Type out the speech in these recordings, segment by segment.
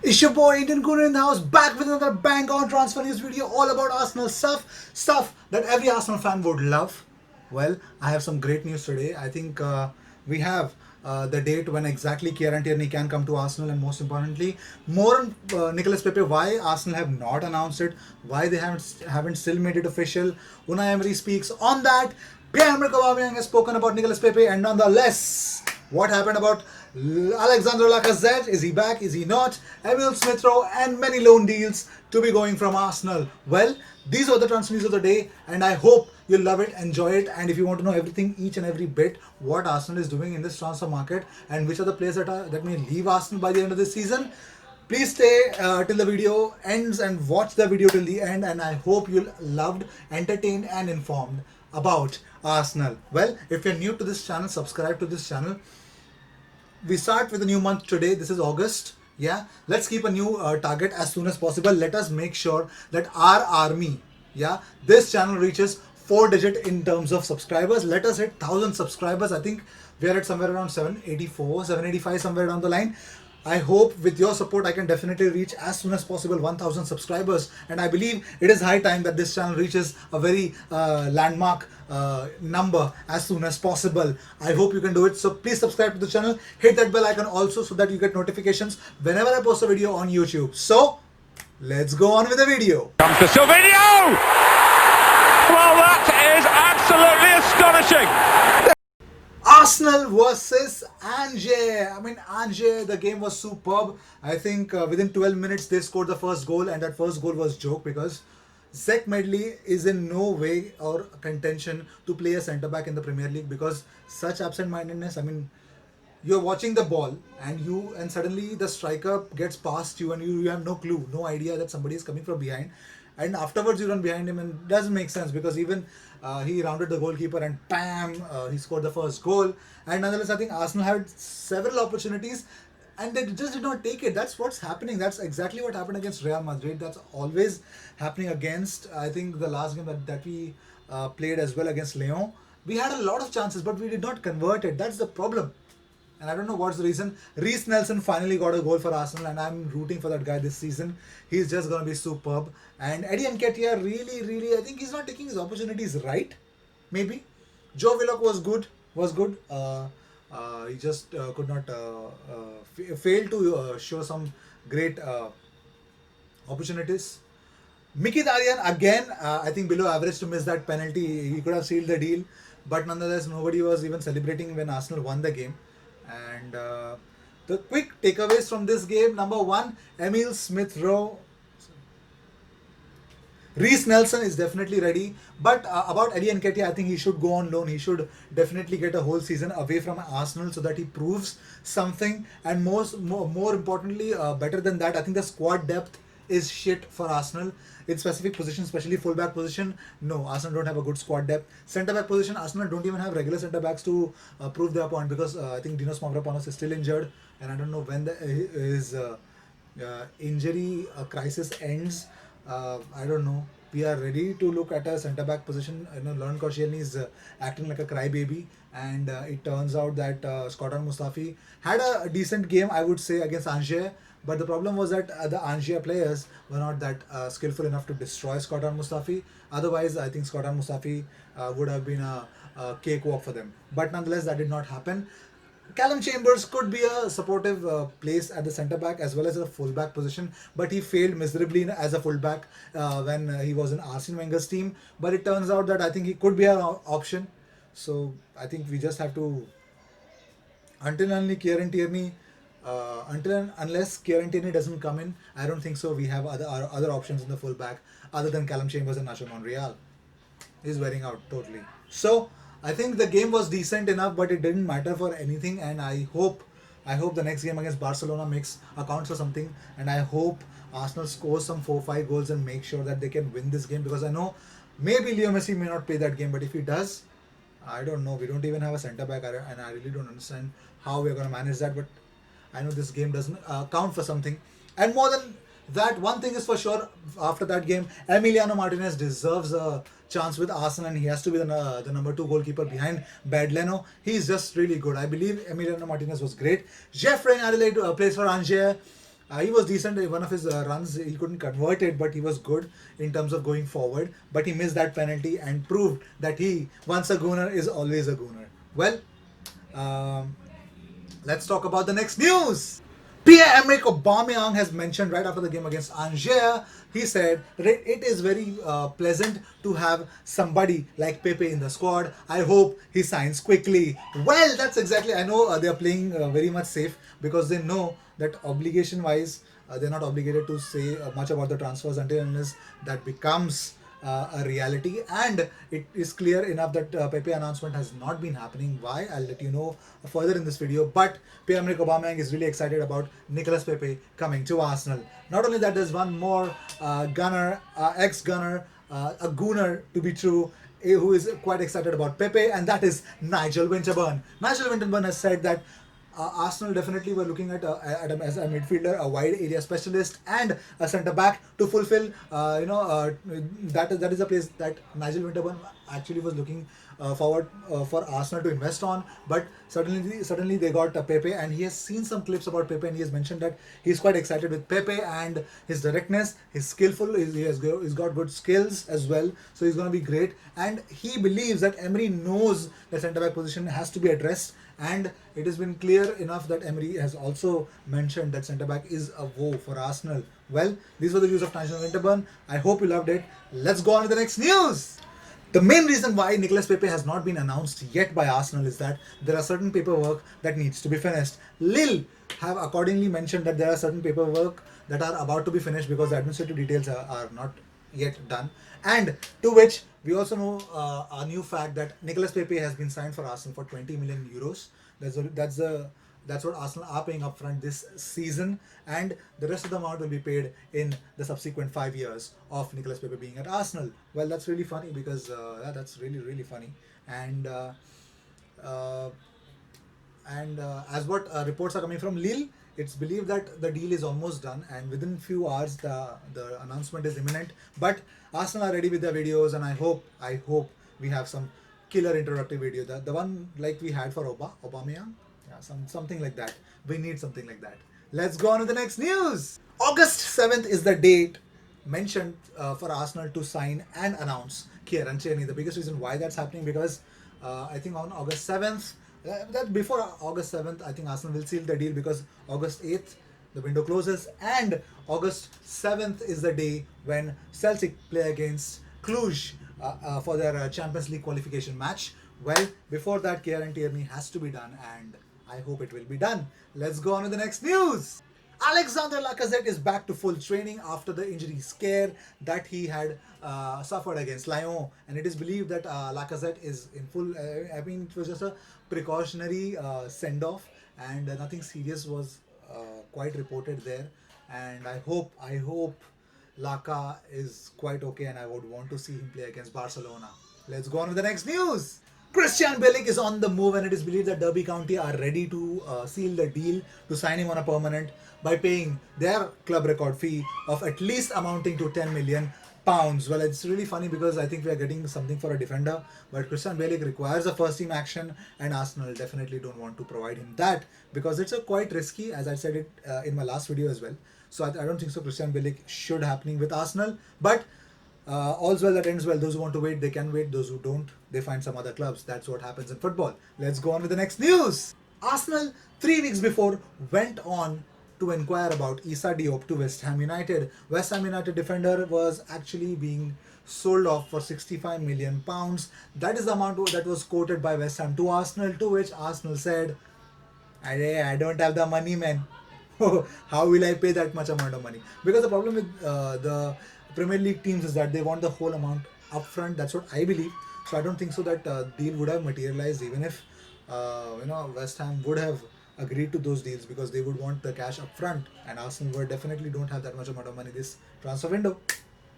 It's your boy Indian Gooner in the house, back with another bang on transfer news video all about Arsenal stuff that every Arsenal fan would love. Well, I have some great news today. I think we have the date when exactly Kieran Tierney can come to Arsenal, and most importantly, more on Nicolas Pepe. Why Arsenal have not announced it? Why they haven't still made it official? Unai Emery speaks on that. Pierre-Emerick Aubameyang has spoken about Nicolas Pepe, and nonetheless, what happened about Alexandre Lacazette? Is he back? Is he not? Emil Smith-Rowe and many loan deals to be going from Arsenal. Well, these are the transfer news of the day, and I hope you'll love it, enjoy it. And if you want to know everything, each and every bit, what Arsenal is doing in this transfer market and which are the players that may leave Arsenal by the end of this season, please stay till the video ends and watch the video till the end. And I hope you'll loved, entertained, and informed about Arsenal. Well, if you're new to this channel, subscribe to this channel. We start with a new month today. This is August. Yeah, let's keep a new target as soon as possible. Let us make sure that our army, yeah, this channel reaches 4 digit in terms of subscribers. Let us hit 1,000 subscribers. I think we are at somewhere around 784, 785, somewhere down the line. I hope with your support I can definitely reach as soon as possible 1,000 subscribers, and I believe it is high time that this channel reaches a very landmark number as soon as possible. I hope you can do it. So please subscribe to the channel, hit that bell icon also so that you get notifications whenever I post a video on YouTube. So let's go on with the video. Comes to Silvino! Well, that is absolutely astonishing. Arsenal versus Angers. I mean, Angers, the game was superb. I think within 12 minutes they scored the first goal, and that first goal was joke because Zach Medley is in no way or contention to play a centre back in the Premier League because such absent-mindedness. I mean, you're watching the ball and suddenly the striker gets past you and you have no clue, no idea that somebody is coming from behind, and afterwards you run behind him, and it doesn't make sense because even he rounded the goalkeeper and bam, he scored the first goal. And nonetheless, I think Arsenal had several opportunities and they just did not take it. That's what's happening. That's exactly what happened against Real Madrid. That's always happening against, I think, the last game that we played as well against Lyon. We had a lot of chances, but we did not convert it. That's the problem. And I don't know what's the reason. Reece Nelson finally got a goal for Arsenal, and I'm rooting for that guy this season. He's just going to be superb. And Eddie Nketiah really, I think he's not taking his opportunities right. Maybe. Joe Willock was good. He just could not fail to show some great opportunities. Mkhitaryan again, I think below average to miss that penalty. He could have sealed the deal, but nonetheless, nobody was even celebrating when Arsenal won the game. And the quick takeaways from this game: number one, Emil Smith-Rowe. Reece Nelson is definitely ready, but about Eddie Nketiah, I think he should go on loan. He should definitely get a whole season away from Arsenal so that he proves something. And more importantly, better than that, I think the squad depth is shit for Arsenal in specific positions, especially fullback position. No, Arsenal don't have a good squad depth. Centre back position, Arsenal don't even have regular centre backs to prove their point because I think Dinos Mavropanos is still injured, and I don't know when his injury crisis ends. I don't know. We are ready to look at a centre back position. Laurent Koscielny is acting like a crybaby, and it turns out that Scotland Mustafi had a decent game, I would say, against Angers. But the problem was that the Angers players were not that skillful enough to destroy Scotland Mustafi. Otherwise, I think Scotland Mustafi would have been a cakewalk for them. But nonetheless, that did not happen. Callum Chambers could be a supportive place at the centre back as well as a full back position, but he failed miserably as a full back when he was in Arsene Wenger's team. But it turns out that I think he could be an option. So I think we just have to, unless Kieran Tierney doesn't come in, I don't think so. We have other options in the full back other than Callum Chambers and Nacho Monreal. He's wearing out totally. So I think the game was decent enough, but it didn't matter for anything. And I hope the next game against Barcelona accounts for something. And I hope Arsenal scores some 4-5 goals and make sure that they can win this game, because I know maybe Leo Messi may not play that game, but if he does, I don't know. We don't even have a centre back, and I really don't understand how we're going to manage that. But I know this game doesn't count for something. And more than that, one thing is for sure, after that game, Emiliano Martinez deserves a chance with Arsenal, and he has to be the number 2 goalkeeper behind Bad Leno. He's just really good. I believe Emiliano Martinez was great. Jeffrey Adelaide plays for Angers. He was decent. One of his runs, he couldn't convert it, but he was good in terms of going forward. But he missed that penalty and proved that he, once a Gooner, is always a Gooner. Well, um, let's talk about the next news. Pierre-Emerick Aubameyang has mentioned right after the game against Angers, he said that it is very pleasant to have somebody like Pepe in the squad. I hope he signs quickly. Well, that's exactly, I know they are playing very much safe because they know that obligation-wise, they're not obligated to say much about the transfers until unless that becomes a reality, and it is clear enough that Pepe announcement has not been happening. Why? I'll let you know further in this video. But Pierre-Emerick Aubameyang is really excited about Nicolas Pepe coming to Arsenal. Not only that, there's one more gunner, ex-gunner, a Gooner to be true, who is quite excited about Pepe, and that is Nigel Winterburn. Nigel Winterburn has said that Arsenal definitely were looking at as a midfielder, a wide area specialist, and a centre back to fulfill. That is a place that Nigel Winterburn actually was looking forward for Arsenal to invest on. But suddenly they got Pepe, and he has seen some clips about Pepe, and he has mentioned that he's quite excited with Pepe and his directness, his skillful, he's got good skills as well. So he's going to be great, and he believes that Emery knows the centre back position has to be addressed. And it has been clear enough that Emery has also mentioned that centre back is a woe for Arsenal. Well, these were the views of Nigel Winterburn. I hope you loved it. Let's go on to the next news. The main reason why Nicolas Pepe has not been announced yet by Arsenal is that there are certain paperwork that needs to be finished. Lille have accordingly mentioned that there are certain paperwork that are about to be finished because the administrative details are not yet done. And to which we also know a new fact that Nicolas Pepe has been signed for Arsenal for 20 million euros. That's what Arsenal are paying upfront this season, and the rest of the amount will be paid in the subsequent 5 years of Nicolas Pepe being at Arsenal. Well, that's really funny because that's really funny, and uh, as what reports are coming from Lille, it's believed that the deal is almost done, and within few hours the announcement is imminent. But Arsenal are ready with their videos, and I hope we have some killer introductory video. The one like we had for Aubameyang, yeah, something like that. We need something like that. Let's go on to the next news. August 7th is the date mentioned for Arsenal to sign and announce Kieran Tierney. The biggest reason why that's happening because I think on August 7th, that before August 7th, I think Arsenal will seal the deal because August 8th the window closes, and August 7th is the day when Celtic play against Cluj for their Champions League qualification match. Well, before that, Kieran Tierney has to be done, and I hope it will be done. Let's go on to the next news. Alexander Lacazette is back to full training after the injury scare that he had suffered against Lyon, and it is believed that Lacazette is in full. I mean, it was just a precautionary send-off, and nothing serious was quite reported there. And I hope Laka is quite okay, and I would want to see him play against Barcelona. Let's go on to the next news. Christian Bielik is on the move, and it is believed that Derby County are ready to seal the deal to sign him on a permanent by paying their club record fee of at least amounting to 10 million pounds. Well, it's really funny because I think we are getting something for a defender, but Christian Bielik requires a first team action, and Arsenal definitely don't want to provide him that because it's a quite risky, as I said it in my last video as well. So I don't think so. Christian Bielik should happening with Arsenal, but all's well that ends well. Those who want to wait, they can wait. Those who don't, they find some other clubs. That's what happens in football. Let's go on with the next news. Arsenal, 3 weeks before, went on to inquire about Issa Diop to West Ham United. West Ham United defender was actually being sold off for 65 million pounds. That is the amount that was quoted by West Ham to Arsenal, to which Arsenal said, I don't have the money, man. How will I pay that much amount of money? Because the problem with the Premier League teams is that they want the whole amount upfront. That's what I believe. So I don't think so that deal would have materialized even if West Ham would have agreed to those deals because they would want the cash upfront, and Arsenal would definitely don't have that much amount of money this transfer window.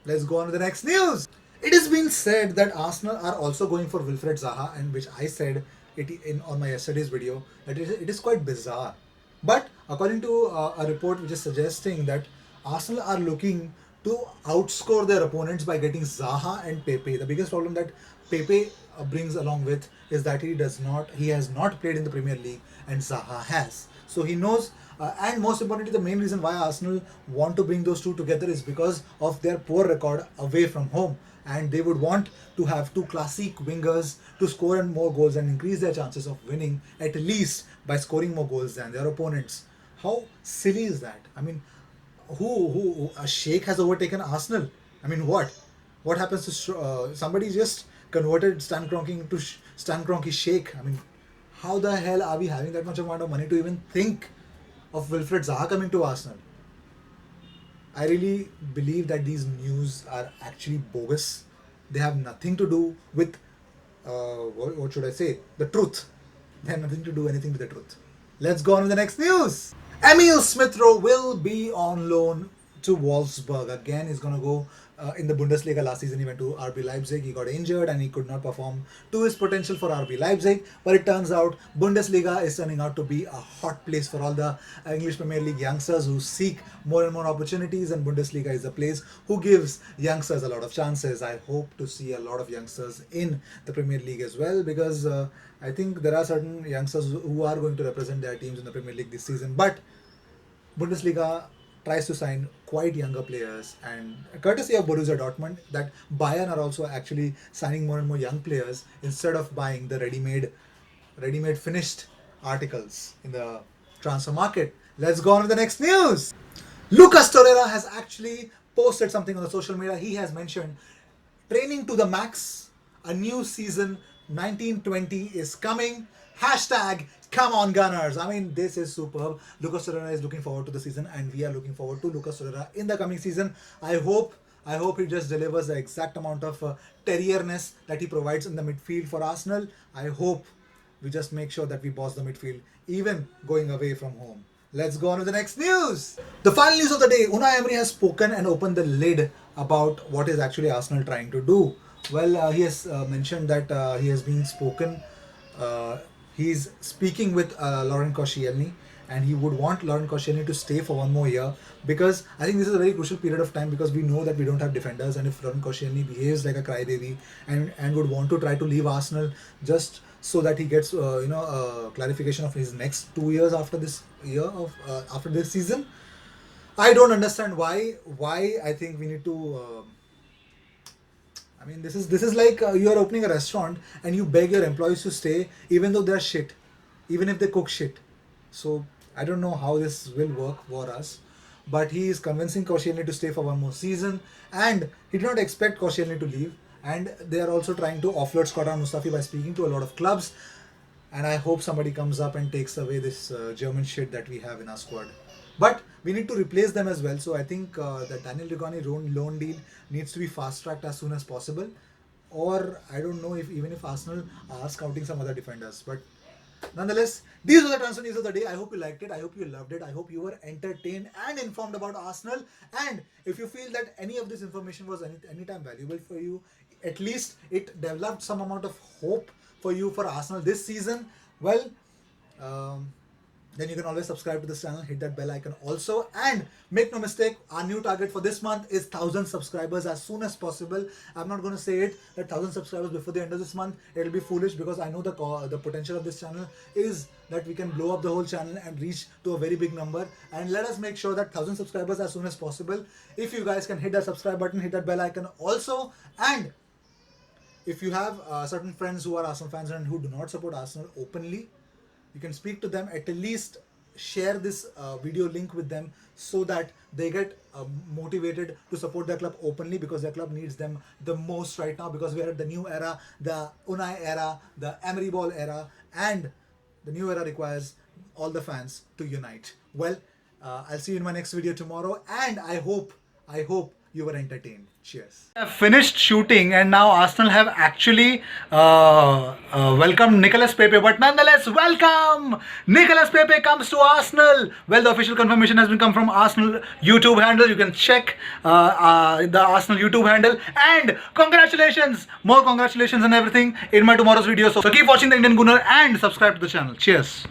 Let's go on to the next news. It has been said that Arsenal are also going for Wilfred Zaha, and which I said it on my yesterday's video that it is quite bizarre. But according to a report which is suggesting that Arsenal are looking to outscore their opponents by getting Zaha and Pepe. The biggest problem that Pepe brings along with is that he has not played in the Premier League and Zaha has. So he knows, and most importantly, the main reason why Arsenal want to bring those two together is because of their poor record away from home. And they would want to have two classic wingers to score more goals and increase their chances of winning at least by scoring more goals than their opponents. How silly is that? I mean, who a sheikh has overtaken Arsenal? I mean, what happens to somebody just converted Stan Kroenke into Stan Kroenke sheikh? I mean, how the hell are we having that much amount of money to even think of Wilfred Zaha coming to Arsenal? I really believe that these news are actually bogus. They have nothing to do with what should I say? The truth. They have nothing to do anything with the truth. Let's go on with the next news. Emil Smith Rowe will be on loan to Wolfsburg. Again, he's going to go in the Bundesliga. Last season, he went to RB Leipzig. He got injured and he could not perform to his potential for RB Leipzig. But it turns out Bundesliga is turning out to be a hot place for all the English Premier League youngsters who seek more and more opportunities. And Bundesliga is a place who gives youngsters a lot of chances. I hope to see a lot of youngsters in the Premier League as well, because I think there are certain youngsters who are going to represent their teams in the Premier League this season. But Bundesliga tries to sign quite younger players, and courtesy of Borussia Dortmund, that Bayern are also actually signing more and more young players instead of buying the ready-made finished articles in the transfer market. Let's go on with the next news. Lucas Torreira has actually posted something on the social media. He has mentioned training to the max, a new season 1920 is coming. Hashtag come on Gunners. I mean, this is superb. Lucas Torreira is looking forward to the season, and we are looking forward to Lucas Torreira in the coming season. I hope he just delivers the exact amount of terrierness that he provides in the midfield for Arsenal. I hope we just make sure that we boss the midfield, even going away from home. Let's go on with the next news. The final news of the day. Unai Emery has spoken and opened the lid about what is actually Arsenal trying to do. Well, he has mentioned that he has been spoken. He's speaking with Laurent Koscielny, and he would want Laurent Koscielny to stay for one more year, because I think this is a very crucial period of time, because we know that we don't have defenders, and if Laurent Koscielny behaves like a crybaby and would want to try to leave Arsenal just so that he gets clarification of his next 2 years after this after this season, I don't understand why. I think we need to. I mean, this is like you are opening a restaurant and you beg your employees to stay even though they're shit, even if they cook shit. So I don't know how this will work for us, but he is convincing Koscielny to stay for one more season, and he did not expect Koscielny to leave. And they are also trying to offload Shkodran Mustafi by speaking to a lot of clubs. And I hope somebody comes up and takes away this German shit that we have in our squad. But we need to replace them as well. So I think the Daniel Rigoni loan deal needs to be fast-tracked as soon as possible. Or I don't know if Arsenal are scouting some other defenders. But nonetheless, these were the transfer news of the day. I hope you liked it. I hope you loved it. I hope you were entertained and informed about Arsenal. And if you feel that any of this information was anytime valuable for you, at least it developed some amount of hope for you for Arsenal this season, well, then you can always subscribe to this channel, hit that bell icon also, and make no mistake, our new target for this month is 1,000 subscribers as soon as possible. I'm not going to say it that 1,000 subscribers before the end of this month. It'll be foolish, because I know the potential of this channel is that we can blow up the whole channel and reach to a very big number. And let us make sure that 1,000 subscribers as soon as possible. If you guys can hit that subscribe button, hit that bell icon also, and if you have certain friends who are Arsenal fans and who do not support Arsenal openly, you can speak to them, at least share this video link with them so that they get motivated to support their club openly, because their club needs them the most right now, because we are at the new era, the Unai era, the Emery ball era, and the new era requires all the fans to unite. Well, I'll see you in my next video tomorrow, and I hope you were entertained. Cheers. I've finished shooting, and now Arsenal have actually welcomed Nicolas Pepe. But nonetheless, welcome! Nicolas Pepe comes to Arsenal. Well, the official confirmation has been come from Arsenal YouTube handle. You can check the Arsenal YouTube handle. And congratulations! More congratulations and everything in my tomorrow's video. So keep watching the Indian Gooner and subscribe to the channel. Cheers.